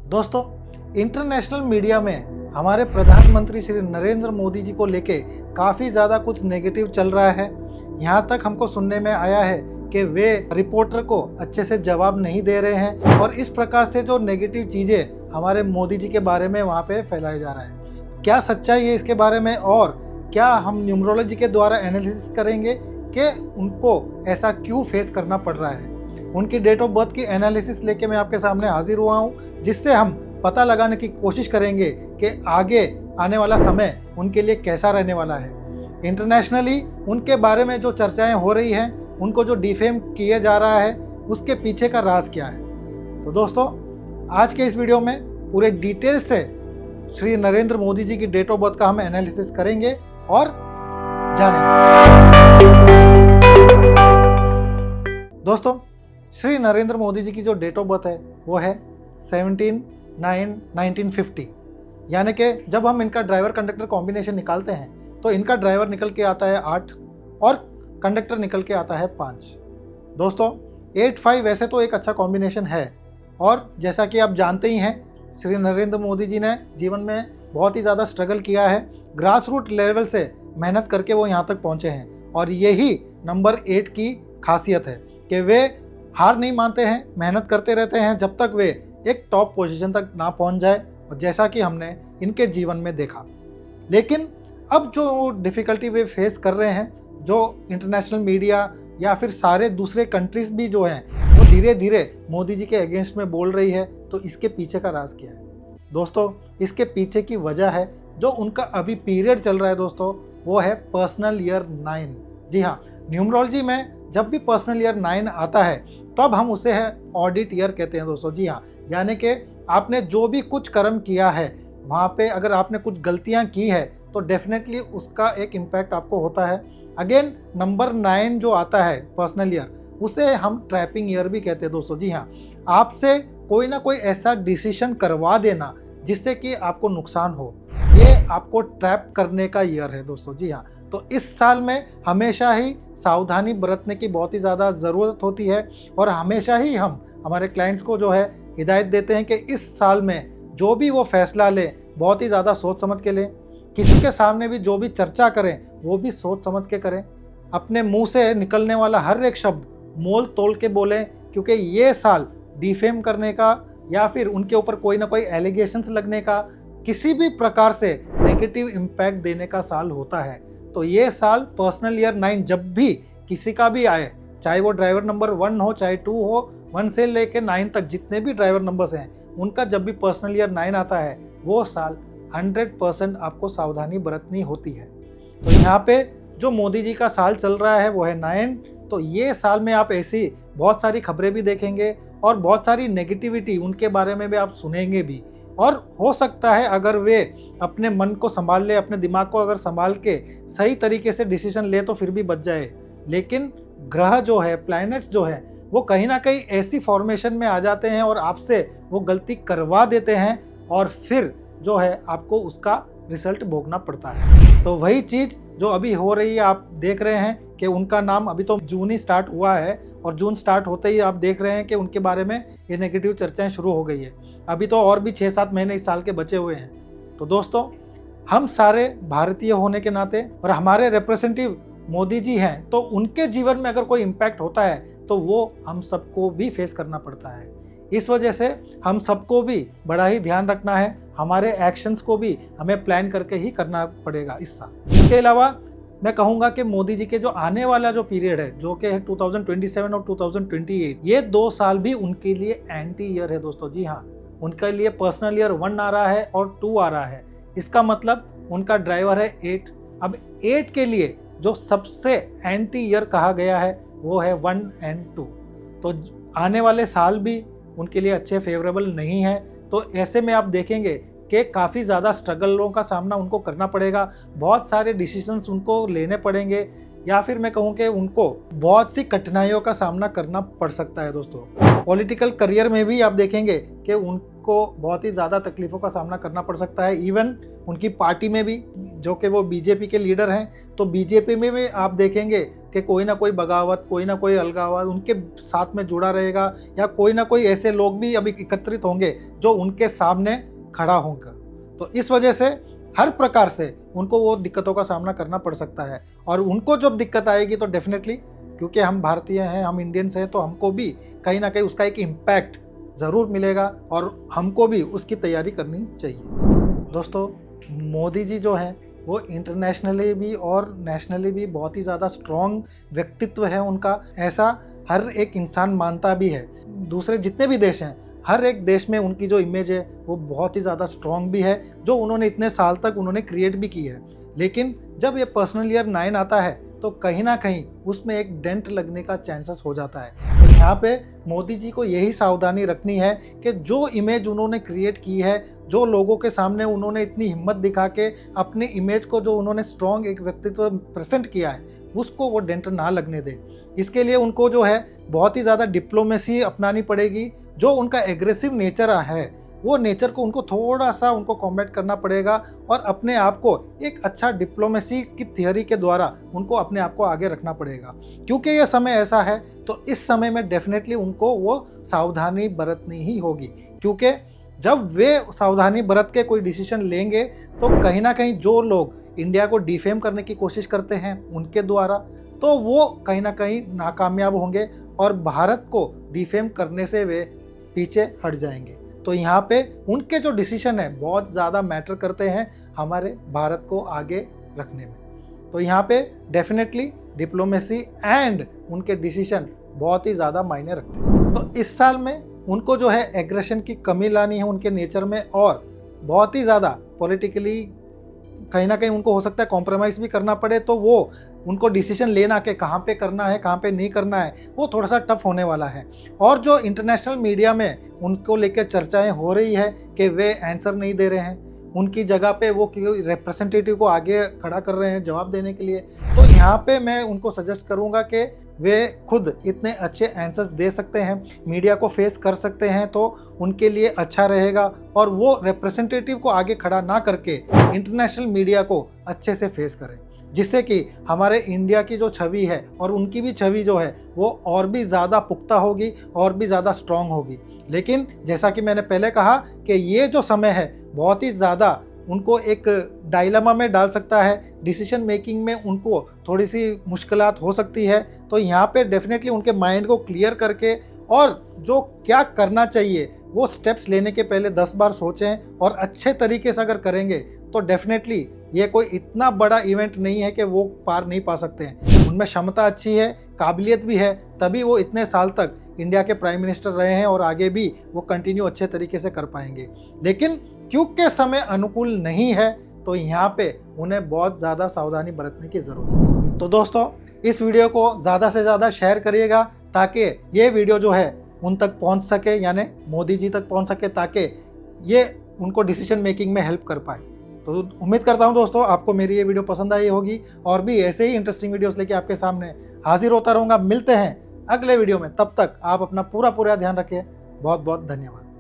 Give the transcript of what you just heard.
दोस्तों, international media में हमारे प्रधानमंत्री श्री नरेंद्र मोदी जी को लेके काफ़ी ज़्यादा कुछ नेगेटिव चल रहा है। यहाँ तक हमको सुनने में आया है कि वे रिपोर्टर को अच्छे से जवाब नहीं दे रहे हैं और इस प्रकार से जो नेगेटिव चीज़ें हमारे मोदी जी के बारे में वहाँ पे फैलाया जा रहा है। क्या सच्चाई है इसके बारे में और क्या हम न्यूमरोलॉजी के द्वारा एनालिसिस करेंगे कि उनको ऐसा क्यों फेस करना पड़ रहा है। उनकी डेट ऑफ बर्थ की एनालिसिस लेके मैं आपके सामने हाजिर हुआ हूँ, जिससे हम पता लगाने की कोशिश करेंगे कि आगे आने वाला समय उनके लिए कैसा रहने वाला है। इंटरनेशनली उनके बारे में जो चर्चाएं हो रही हैं, उनको जो डिफेम किया जा रहा है, उसके पीछे का राज क्या है। तो दोस्तों, आज के इस वीडियो में पूरे डिटेल से श्री नरेंद्र मोदी जी की डेट ऑफ बर्थ का हम एनालिसिस करेंगे और जानेंगे। दोस्तों, श्री नरेंद्र मोदी जी की जो डेट ऑफ बर्थ है वो है 17/9/1950, यानी कि जब हम इनका ड्राइवर कंडक्टर कॉम्बिनेशन निकालते हैं तो इनका ड्राइवर निकल के आता है 8 और कंडक्टर निकल के आता है 5। दोस्तों, 8-5 वैसे तो एक अच्छा कॉम्बिनेशन है और जैसा कि आप जानते ही हैं, श्री नरेंद्र मोदी जी ने जीवन में बहुत ही ज़्यादा स्ट्रगल किया है। ग्रास रूट लेवल से मेहनत करके वो यहाँ तक पहुँचे हैं और यही नंबर 8 की खासियत है कि वे हार नहीं मानते हैं, मेहनत करते रहते हैं जब तक वे एक टॉप पोजीशन तक ना पहुंच जाए, और जैसा कि हमने इनके जीवन में देखा। लेकिन अब जो डिफ़िकल्टी वे फेस कर रहे हैं, जो इंटरनेशनल मीडिया या फिर सारे दूसरे कंट्रीज़ भी जो हैं वो धीरे धीरे मोदी जी के अगेंस्ट में बोल रही है, तो इसके पीछे का राज क्या है। दोस्तों, इसके पीछे की वजह है जो उनका अभी पीरियड चल रहा है दोस्तों, वो है पर्सनल ईयर 9। जी हाँ, न्यूमरोलॉजी में जब भी पर्सनल ईयर 9 आता है तब हम उसे है ऑडिट ईयर कहते हैं दोस्तों। जी हाँ, यानी कि आपने जो भी कुछ कर्म किया है वहाँ पे अगर आपने कुछ गलतियाँ की है तो डेफिनेटली उसका एक इम्पैक्ट आपको होता है। अगेन नंबर 9 जो आता है पर्सनल ईयर, उसे हम ट्रैपिंग ईयर भी कहते हैं दोस्तों। जी हाँ, आपसे कोई ना कोई ऐसा डिसीजन करवा देना जिससे कि आपको नुकसान हो, ये आपको ट्रैप करने का ईयर है दोस्तों। जी हाँ, तो इस साल में हमेशा ही सावधानी बरतने की बहुत ही ज़्यादा ज़रूरत होती है और हमेशा ही हम हमारे क्लाइंट्स को जो है हिदायत देते हैं कि इस साल में जो भी वो फैसला लें बहुत ही ज़्यादा सोच समझ के लें। किसी के सामने भी जो भी चर्चा करें वो भी सोच समझ के करें। अपने मुंह से निकलने वाला हर एक शब्द मोल तोल के बोलें, क्योंकि ये साल डिफेम करने का या फिर उनके ऊपर कोई ना कोई एलिगेशंस लगने का, किसी भी प्रकार से नेगेटिव इम्पैक्ट देने का साल होता है। तो ये साल पर्सनल ईयर 9 जब भी किसी का भी आए, चाहे वो ड्राइवर नंबर 1 हो चाहे 2 हो, 1 से लेकर 9 तक जितने भी ड्राइवर नंबर्स हैं, उनका जब भी पर्सनल ईयर 9 आता है वो साल 100% आपको सावधानी बरतनी होती है। तो यहाँ पे जो मोदी जी का साल चल रहा है वो है 9। तो ये साल में आप ऐसी बहुत सारी खबरें भी देखेंगे और बहुत सारी नेगेटिविटी उनके बारे में भी आप सुनेंगे भी, और हो सकता है अगर वे अपने मन को संभाल ले, अपने दिमाग को अगर संभाल के सही तरीके से डिसीजन ले तो फिर भी बच जाए। लेकिन ग्रह जो है, प्लैनेट्स जो है, वो कहीं ना कहीं ऐसी फॉर्मेशन में आ जाते हैं और आपसे वो गलती करवा देते हैं और फिर जो है आपको उसका रिजल्ट भोगना पड़ता है। तो वही चीज़ जो अभी हो रही है, आप देख रहे हैं कि उनका नाम, अभी तो जून ही स्टार्ट हुआ है और जून स्टार्ट होते ही आप देख रहे हैं कि उनके बारे में ये नेगेटिव चर्चाएं शुरू हो गई है। अभी तो और भी 6-7 महीने इस साल के बचे हुए हैं। तो दोस्तों, हम सारे भारतीय होने के नाते और हमारे रिप्रेजेंटेटिव मोदी जी हैं, तो उनके जीवन में अगर कोई इम्पैक्ट होता है तो वो हम सबको भी फेस करना पड़ता है। इस वजह से हम सबको भी बड़ा ही ध्यान रखना है, हमारे एक्शंस को भी हमें प्लान करके ही करना पड़ेगा इस साल। इसके अलावा मैं कहूँगा कि मोदी जी के जो आने वाला जो पीरियड है, जो कि है 2027 और 2028, ये 2 साल भी उनके लिए एंटी ईयर है दोस्तों। जी हाँ, उनके लिए पर्सनल ईयर 1 आ रहा है और 2 आ रहा है। इसका मतलब उनका ड्राइवर है 8। अब 8 के लिए जो सबसे एंटी ईयर कहा गया है वो है 1 और 2। तो आने वाले साल भी उनके लिए अच्छे फेवरेबल नहीं है। तो ऐसे में आप देखेंगे कि काफ़ी ज़्यादा स्ट्रगलों का सामना उनको करना पड़ेगा, बहुत सारे डिसीजंस उनको लेने पड़ेंगे, या फिर मैं कहूँ कि उनको बहुत सी कठिनाइयों का सामना करना पड़ सकता है दोस्तों। पॉलिटिकल करियर में भी आप देखेंगे कि उनको बहुत ही ज़्यादा तकलीफ़ों का सामना करना पड़ सकता है। इवन उनकी पार्टी में भी, जो कि वो बीजेपी के लीडर हैं, तो बीजेपी में भी आप देखेंगे कि कोई ना कोई बगावत, कोई ना कोई अलगावत उनके साथ में जुड़ा रहेगा, या कोई ना कोई ऐसे लोग भी अभी एकत्रित होंगे जो उनके सामने खड़ा होगा। तो इस वजह से हर प्रकार से उनको वो दिक्कतों का सामना करना पड़ सकता है। और उनको जब दिक्कत आएगी तो डेफिनेटली, क्योंकि हम भारतीय हैं, हम इंडियंस हैं, तो हमको भी कहीं ना कहीं उसका एक इम्पैक्ट ज़रूर मिलेगा और हमको भी उसकी तैयारी करनी चाहिए। दोस्तों, मोदी जी जो हैं वो इंटरनेशनली भी और नेशनली भी बहुत ही ज़्यादा स्ट्रॉन्ग व्यक्तित्व है उनका, ऐसा हर एक इंसान मानता भी है। दूसरे जितने भी देश हैं, हर एक देश में उनकी जो इमेज है वो बहुत ही ज़्यादा स्ट्रॉन्ग भी है, जो उन्होंने इतने साल तक उन्होंने क्रिएट भी की है। लेकिन जब ये पर्सनल ईयर 9 आता है तो कहीं ना कहीं उसमें एक डेंट लगने का चांसेस हो जाता है। तो यहाँ पे मोदी जी को यही सावधानी रखनी है कि जो इमेज उन्होंने क्रिएट की है, जो लोगों के सामने उन्होंने इतनी हिम्मत दिखा के अपनी इमेज को जो उन्होंने स्ट्रॉन्ग एक व्यक्तित्व प्रेजेंट किया है, उसको वो डेंट ना लगने दे। इसके लिए उनको जो है बहुत ही ज़्यादा डिप्लोमेसी अपनानी पड़ेगी। जो उनका एग्रेसिव नेचर है, वो नेचर को उनको थोड़ा सा उनको कॉम्बैट करना पड़ेगा और अपने आप को एक अच्छा डिप्लोमेसी की थियरी के द्वारा उनको अपने आप को आगे रखना पड़ेगा। क्योंकि ये समय ऐसा है, तो इस समय में डेफिनेटली उनको वो सावधानी बरतनी ही होगी। क्योंकि जब वे सावधानी बरत के कोई डिसीजन लेंगे तो कहीं ना कहीं जो लोग इंडिया को डिफेम करने की कोशिश करते हैं उनके द्वारा, तो वो कहीं ना कहीं नाकामयाब होंगे और भारत को डिफेम करने से वे पीछे हट जाएंगे। तो यहाँ पे उनके जो डिसीजन है बहुत ज़्यादा मैटर करते हैं हमारे भारत को आगे रखने में। तो यहाँ पे डेफिनेटली डिप्लोमेसी एंड उनके डिसीजन बहुत ही ज़्यादा मायने रखते हैं। तो इस साल में उनको जो है एग्रेशन की कमी लानी है उनके नेचर में, और बहुत ही ज़्यादा पॉलिटिकली कहीं ना कहीं उनको हो सकता है कॉम्प्रोमाइज़ भी करना पड़े। तो वो उनको डिसीजन लेना कि कहाँ पे करना है, कहाँ पे नहीं करना है, वो थोड़ा सा टफ होने वाला है। और जो इंटरनेशनल मीडिया में उनको लेकर चर्चाएं हो रही है कि वे आंसर नहीं दे रहे हैं, उनकी जगह पे वो रिप्रेजेंटेटिव को आगे खड़ा कर रहे हैं जवाब देने के लिए, तो यहाँ पे मैं उनको सजेस्ट करूँगा कि वे खुद इतने अच्छे आंसर्स दे सकते हैं, मीडिया को फेस कर सकते हैं, तो उनके लिए अच्छा रहेगा। और वो रिप्रेजेंटेटिव को आगे खड़ा ना करके इंटरनेशनल मीडिया को अच्छे से फेस करें, जिससे कि हमारे इंडिया की जो छवि है और उनकी भी छवि जो है वो और भी ज़्यादा पुख्ता होगी और भी ज़्यादा स्ट्रॉन्ग होगी। लेकिन जैसा कि मैंने पहले कहा कि ये जो समय है बहुत ही ज़्यादा उनको एक डायलेमा में डाल सकता है, डिसीजन मेकिंग में उनको थोड़ी सी मुश्किलात हो सकती है। तो यहाँ पे डेफिनेटली उनके माइंड को क्लियर करके और जो क्या करना चाहिए वो स्टेप्स लेने के पहले 10 बार सोचें, और अच्छे तरीके से अगर करेंगे तो डेफिनेटली ये कोई इतना बड़ा इवेंट नहीं है कि वो पार नहीं पा सकते हैं। उनमें क्षमता अच्छी है, काबिलियत भी है, तभी वो इतने साल तक इंडिया के प्राइम मिनिस्टर रहे हैं और आगे भी वो कंटिन्यू अच्छे तरीके से कर पाएंगे। लेकिन क्योंकि समय अनुकूल नहीं है तो यहाँ पे उन्हें बहुत ज़्यादा सावधानी बरतने की ज़रूरत है। तो दोस्तों, इस वीडियो को ज़्यादा से ज़्यादा शेयर करिएगा ताकि ये वीडियो जो है उन तक पहुँच सके, यानी मोदी जी तक पहुँच सके, ताकि ये उनको डिसीजन मेकिंग में हेल्प कर पाए। तो उम्मीद करता हूँ दोस्तों आपको मेरी ये वीडियो पसंद आई होगी, और भी ऐसे ही इंटरेस्टिंग वीडियोस लेके आपके सामने हाजिर होता रहूँगा। मिलते हैं अगले वीडियो में, तब तक आप अपना पूरा ध्यान रखें। बहुत बहुत धन्यवाद।